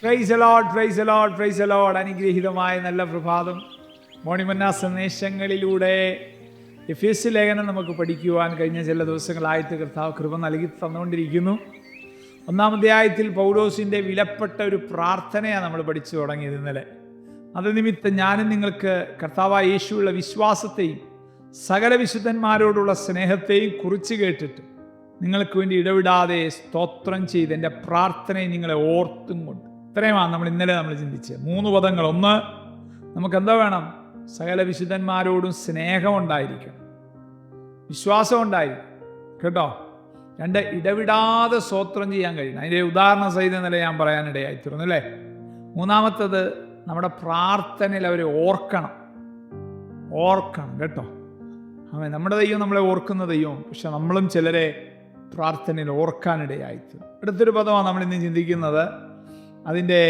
Praise the Lord, praise the Lord, praise the Lord. അനുഗ്രഹീതമായ നല്ല പ്രഭാതം. മോണിമന്ന സന്ദേശങ്ങളിലൂടെ എഫേസ്യ ലേഖനം നമുക്ക് പഠിക്കുവാൻ കഴിഞ്ഞ ചില ദിവസങ്ങളായിട്ട് കർത്താവ് കൃപ നൽകി തന്നുകൊണ്ടിരിക്കുന്നു. ഒന്നാം അധ്യായത്തിൽ പൗലോസിൻ്റെ വിലപ്പെട്ട ഒരു പ്രാർത്ഥനയാണ് നമ്മൾ പഠിച്ചു തുടങ്ങിയത് ഇന്നലെ. അത് നിമിത്തം ഞാനും നിങ്ങൾക്ക് കർത്താവായ യേശുവുള്ള വിശ്വാസത്തെയും സകല വിശുദ്ധന്മാരോടുള്ള സ്നേഹത്തെയും കുറിച്ച് കേട്ടിട്ട് നിങ്ങൾക്ക് വേണ്ടി ഇടവിടാതെ സ്തോത്രം ചെയ്ത് എൻ്റെ പ്രാർത്ഥനയെ നിങ്ങളെ ഓർത്തും കൊണ്ട്. ഇത്രയുമാണ് നമ്മൾ ചിന്തിച്ചത്. 3 പദങ്ങൾ. ഒന്ന്, നമുക്കെന്താ വേണം? സകല വിശുദ്ധന്മാരോടും സ്നേഹം ഉണ്ടായിരിക്കണം, വിശ്വാസം ഉണ്ടായിരിക്കും, കേട്ടോ. 2, ഇടവിടാതെ സ്തോത്രം ചെയ്യാൻ കഴിയണം. അതിൻ്റെ ഉദാഹരണ സഹിതം നില ഞാൻ പറയാനിടയായിത്തീർന്നു അല്ലേ. 3-മത്തത്, നമ്മുടെ പ്രാർത്ഥനയിൽ അവരെ ഓർക്കണം കേട്ടോ. നമ്മുടെ ദൈവം നമ്മളെ ഓർക്കുന്ന ദൈവം, പക്ഷെ നമ്മളും ചിലരെ പ്രാർത്ഥനയിൽ ഓർക്കാനിടയായിത്തീരും. അടുത്തൊരു പദമാണ് നമ്മൾ ഇന്ന് ചിന്തിക്കുന്നത്. അതിൻ്റെ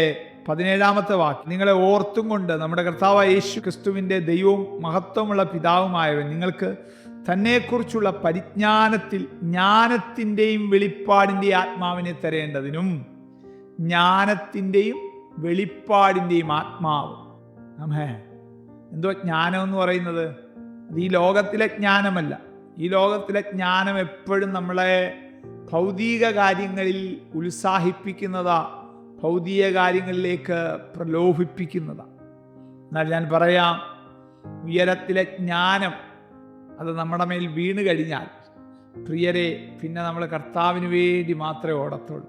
17-മത്തെ വാക്ക്, നിങ്ങളെ ഓർത്തും കൊണ്ട് നമ്മുടെ കർത്താവായ യേശു ക്രിസ്തുവിൻ്റെ ദൈവവും മഹത്വമുള്ള പിതാവുമായവൻ നിങ്ങൾക്ക് തന്നെക്കുറിച്ചുള്ള പരിജ്ഞാനത്തിൽ ജ്ഞാനത്തിൻ്റെയും വെളിപ്പാടിൻ്റെയും ആത്മാവിനെ തരേണ്ടതിനും. ജ്ഞാനത്തിൻ്റെയും വെളിപ്പാടിൻ്റെയും ആത്മാവ്. എന്തോ ജ്ഞാനം എന്ന് പറയുന്നത്? അത് ഈ ലോകത്തിലെ ജ്ഞാനമല്ല. ഈ ലോകത്തിലെ ജ്ഞാനം എപ്പോഴും നമ്മളെ ഭൗതിക കാര്യങ്ങളിൽ ഉത്സാഹിപ്പിക്കുന്നതാ, ഭൗതിക കാര്യങ്ങളിലേക്ക് പ്രലോഭിപ്പിക്കുന്നതാ. എന്നാൽ ഞാൻ പറയാം, ഉയരത്തിലെ ജ്ഞാനം അത് നമ്മുടെ മേൽ വീണ് കഴിഞ്ഞാൽ പ്രിയരെ, പിന്നെ നമ്മൾ കർത്താവിന് വേണ്ടി മാത്രമേ ഓടത്തുള്ളൂ.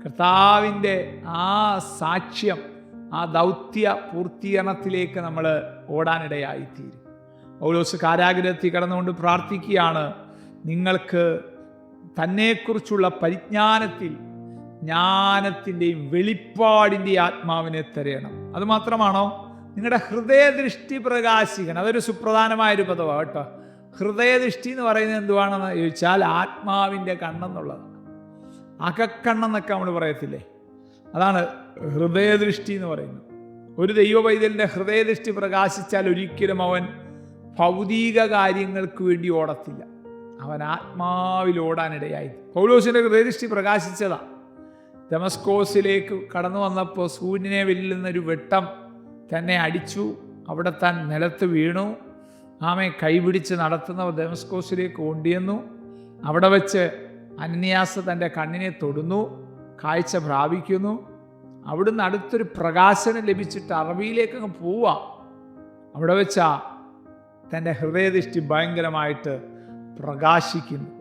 കർത്താവിൻ്റെ ആ സാക്ഷ്യം, ആ ദൗത്യ പൂർത്തീകരണത്തിലേക്ക് നമ്മൾ ഓടാനിടയായിത്തീരും. പൗലോസ് കാരാഗൃഹത്തിൽ കടന്നുകൊണ്ട് പ്രാർത്ഥിക്കുകയാണ്, നിങ്ങൾക്ക് തന്നെക്കുറിച്ചുള്ള പരിജ്ഞാനത്തിൽ ജ്ഞാനത്തിൻ്റെയും വെളിപ്പാടിൻ്റെയും ആത്മാവിനെ തരയണം. അതുമാത്രമാണോ? നിങ്ങളുടെ ഹൃദയദൃഷ്ടി പ്രകാശിക്കണം. അതൊരു സുപ്രധാനമായൊരു പദമാണ് കേട്ടോ. ഹൃദയദൃഷ്ടി എന്ന് പറയുന്നത് എന്തുവാണെന്ന് ചോദിച്ചാൽ ആത്മാവിൻ്റെ കണ്ണെന്നുള്ളതാണ്. അകക്കണ്ണെന്നൊക്കെ നമ്മൾ പറയത്തില്ലേ, അതാണ് ഹൃദയദൃഷ്ടി എന്ന് പറയുന്നത്. ഒരു ദൈവ പൈതലിൻ്റെ ഹൃദയദൃഷ്ടി പ്രകാശിച്ചാൽ ഒരിക്കലും അവൻ ഭൗതിക കാര്യങ്ങൾക്ക് വേണ്ടി ഓടത്തില്ല, അവൻ ആത്മാവിൽ ഓടാനിടയായി. പൗലോസിൻ്റെ ഹൃദയദൃഷ്ടി പ്രകാശിച്ചതാ. ദമസ്കോസിലേക്ക് കടന്നു വന്നപ്പോൾ സൂര്യനെ വെല്ലുന്നൊരു വെട്ടം തന്നെ അടിച്ചു. അവിടെ താൻ നിലത്ത് വീണു. കൈപിടിച്ച് നടത്തുന്ന ദമസ്കോസിലേക്ക് കൊണ്ടുവന്നു. അവിടെ വെച്ച് അനനിയാസ് തൻ്റെ കണ്ണിനെ തൊടുന്നു, കാഴ്ച പ്രാപിക്കുന്നു. അവിടുന്ന് അടുത്തൊരു പ്രകാശനം ലഭിച്ചിട്ട് അറബിയിലേക്ക് അങ്ങ് പോവുക. അവിടെ വെച്ചാ തൻ്റെ ഹൃദയദൃഷ്ടി ഭയങ്കരമായിട്ട് പ്രകാശിക്കുന്നു.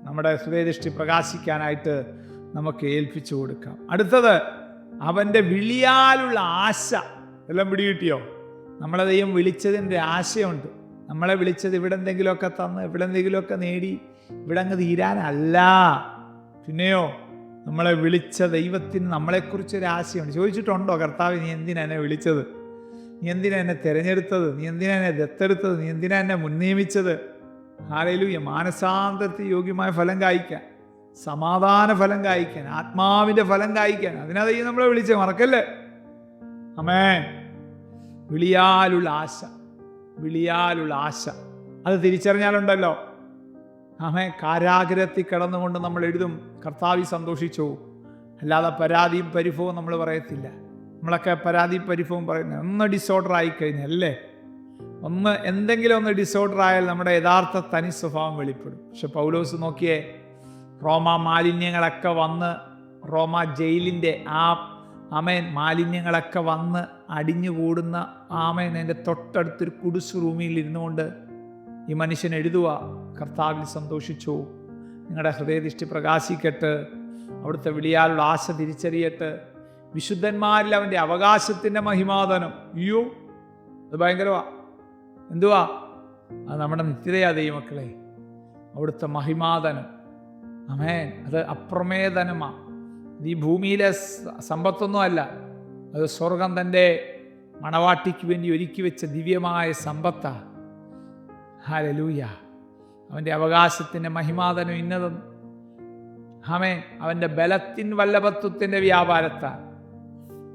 നമ്മുടെ ഹൃദയദൃഷ്ടി പ്രകാശിക്കാനായിട്ട് നമുക്ക് ഏൽപ്പിച്ചു കൊടുക്കാം. അടുത്തത്, അവൻ്റെ വിളിയാലുള്ള ആശ. എല്ലാം പിടികിട്ടിയോ? നമ്മളെ ദൈവം വിളിച്ചതിൻ്റെ ആശയുണ്ട്. നമ്മളെ വിളിച്ചത് ഇവിടെ എന്തെങ്കിലുമൊക്കെ തന്ന്, ഇവിടെ എന്തെങ്കിലുമൊക്കെ നേടി, ഇവിടെ അങ്ങ് തീരാനല്ല. പിന്നെയോ, നമ്മളെ വിളിച്ച ദൈവത്തിന് നമ്മളെക്കുറിച്ചൊരു ആശയുണ്ട്. ചോദിച്ചിട്ടുണ്ടോ, കർത്താവ് നീ എന്തിനാ എന്നെ വിളിച്ചത്? നീ എന്തിനാ എന്നെ തിരഞ്ഞെടുത്തത്? നീ എന്തിനാ എന്നെ ദത്തെടുത്തത്? നീ എന്തിനാ എന്നെ മുൻനിയമിച്ചത്? ഹല്ലേലൂയ. മാനസാന്തരത്തിൽ യോഗ്യമായ ഫലം കായ്ക്കാൻ, സമാധാന ഫലം കായ്ക്കാൻ, ആത്മാവിൻ്റെ ഫലം കായ്ക്കാൻ, അതിനാ ദൈവം നമ്മളെ വിളിച്ചേ, മറക്കല്ലേ. ആമേൻ. വിളിയാലുള്ള ആശ, വിളിയാലുള്ള ആശ, അത് തിരിച്ചറിഞ്ഞാലുണ്ടല്ലോ. കാരാഗൃഹത്തിൽ കിടന്നുകൊണ്ട് നമ്മൾ എഴുതും, കർത്താവിൽ സന്തോഷിച്ചു. അല്ലാതെ പരാതിയും പരിഭവവും നമ്മൾ പറയത്തില്ല. നമ്മളൊക്കെ പരാതിയും പരിഭവവും പറയുന്നത് ഒന്ന് ഡിസോർഡർ ആയിക്കഴിഞ്ഞാൽ അല്ലേ, എന്തെങ്കിലും ഒന്ന് ഡിസോർഡർ ആയാൽ നമ്മുടെ യഥാർത്ഥ തനി സ്വഭാവം വെളിപ്പെടും. പക്ഷെ പൗലോസ് നോക്കിയേ, റോമ മാലിന്യങ്ങളൊക്കെ വന്ന്, റോമ ജയിലിൻ്റെ മാലിന്യങ്ങളൊക്കെ വന്ന് അടിഞ്ഞുകൂടുന്ന എൻ്റെ തൊട്ടടുത്തൊരു കുടുസ് റൂമിൽ ഇരുന്നുകൊണ്ട് ഈ മനുഷ്യൻ എഴുതുക, കർത്താവിൽ സന്തോഷിച്ചു, നിങ്ങളുടെ ഹൃദയദൃഷ്ടി പ്രകാശിക്കട്ടെ, അവിടുത്തെ വിളിയാലുള്ള ആശ തിരിച്ചറിയട്ടെ, വിശുദ്ധന്മാരിൽ അവൻ്റെ അവകാശത്തിൻ്റെ മഹിമാധനം. അയ്യോ, അത് ഭയങ്കരവാ. എന്തുവാ? അത് നമ്മുടെ നിത്യതയാ ദൈവമക്കളെ, അവിടുത്തെ മഹിമാധനം. അത് അപ്രമേധനമാണ്. ഇത് ഈ ഭൂമിയിലെ സമ്പത്തൊന്നും അല്ല, അത് സ്വർഗം തൻ്റെ മണവാട്ടിക്ക് വേണ്ടി ഒരുക്കി വെച്ച ദിവ്യമായ സമ്പത്താ. ഹല്ലേലൂയ. അവൻ്റെ അവകാശത്തിൻ്റെ മഹിമാധനം ഇന്നതെന്ന്. അവൻ്റെ ബലത്തിൻ വല്ലഭത്വത്തിൻ്റെ വ്യാപാരത്താൽ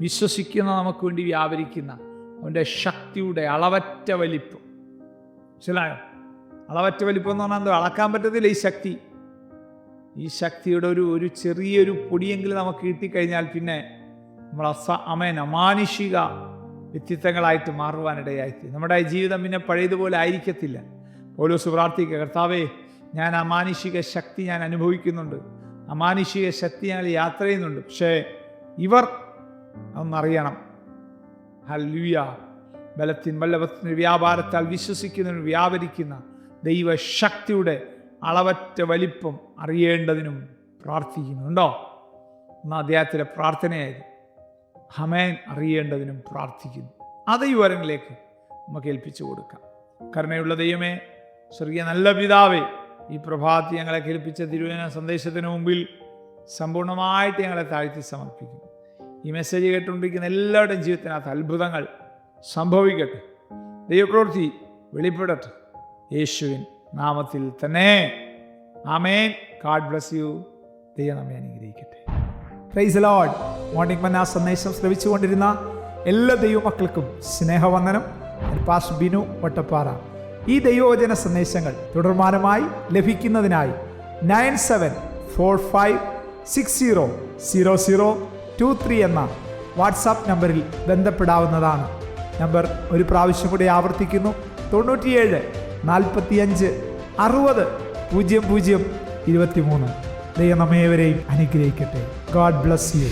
വിശ്വസിക്കുന്ന നമുക്ക് വേണ്ടി വ്യാപരിക്കുന്ന അവൻ്റെ ശക്തിയുടെ അളവറ്റ വലിപ്പം. മനസ്സിലായോ? അളവറ്റ വലിപ്പം എന്ന് പറഞ്ഞാൽ എന്തോ അളക്കാൻ പറ്റത്തില്ല ഈ ശക്തി. ഈ ശക്തിയുടെ ഒരു ചെറിയൊരു പൊടിയെങ്കിലും നമുക്ക് കിട്ടിക്കഴിഞ്ഞാൽ പിന്നെ നമ്മൾ അമാനുഷിക വ്യക്തിത്വങ്ങളായിട്ട് മാറുവാനിടയായി. നമ്മുടെ ജീവിതം പിന്നെ പഴയതുപോലെ ആയിരിക്കത്തില്ല. പൗലോസ് പ്രാർത്ഥിക്കുക, കർത്താവേ, ഞാൻ അമാനുഷിക ശക്തി ഞാൻ അനുഭവിക്കുന്നുണ്ട്, അമാനുഷിക ശക്തി ഞങ്ങൾ യാത്ര ചെയ്യുന്നുണ്ട്. പക്ഷേ ഇവർ അതൊന്നറിയണം. ഹല്ലേലൂയ. ബലത്തിന് വ്യാപാരത്താൽ വിശ്വസിക്കുന്നതിനും വ്യാപരിക്കുന്ന ദൈവശക്തിയുടെ അളവറ്റ വലിപ്പം അറിയേണ്ടതിനും പ്രാർത്ഥിക്കുന്നുണ്ടോ? എന്ന അദ്ദേഹത്തിലെ പ്രാർത്ഥനയായിരുന്നു. ഹമേൻ അറിയേണ്ടതിനും പ്രാർത്ഥിക്കുന്നു. അത് ഈ വരങ്ങളിലേക്ക് നമുക്ക് ഏൽപ്പിച്ചു കൊടുക്കാം. കരുണയുള്ള ദൈവമേ, സ്വർഗീയ നല്ല പിതാവേ, ഈ പ്രഭാതി ഞങ്ങളെ കേൾപ്പിച്ച തിരുവചന സന്ദേശത്തിന് മുമ്പിൽ സമ്പൂർണ്ണമായിട്ട് ഞങ്ങളെ താഴ്ത്തി സമർപ്പിക്കുന്നു. ഈ മെസ്സേജ് കേട്ടുകൊണ്ടിരിക്കുന്ന എല്ലാവരുടെയും ജീവിതത്തിനകത്ത് അത്ഭുതങ്ങൾ സംഭവിക്കട്ടെ, ദൈവപ്രവൃത്തി വെളിപ്പെടട്ടെ, യേശുവിൻ നാമത്തിൽ തന്നെ. ആമേൻ. God bless you. ദൈവം നമ്മെ അനുഗ്രഹിക്കട്ടെ. Praise the Lord. മോർണിംഗ് മന്ന സന്ദേശം ശ്രവിച്ചുകൊണ്ടിരുന്ന എല്ലാ ദൈവമക്കൾക്കും സ്നേഹവന്ദനം. പാസ്റ്റർ ബിനു വട്ടപ്പാറ. ഈ ദൈവവചന സന്ദേശങ്ങൾ തുടർമാനമായി ലഭിക്കുന്നതിനായി 9745600023 എന്ന വാട്സാപ്പ് നമ്പറിൽ ബന്ധപ്പെടാവുന്നതാണ്. നമ്പർ ഒരു പ്രാവശ്യം കൂടി ആവർത്തിക്കുന്നു: 97 45 60 00 23. ദൈവം നമ്മേവരെയും അനുഗ്രഹിക്കട്ടെ. God bless U.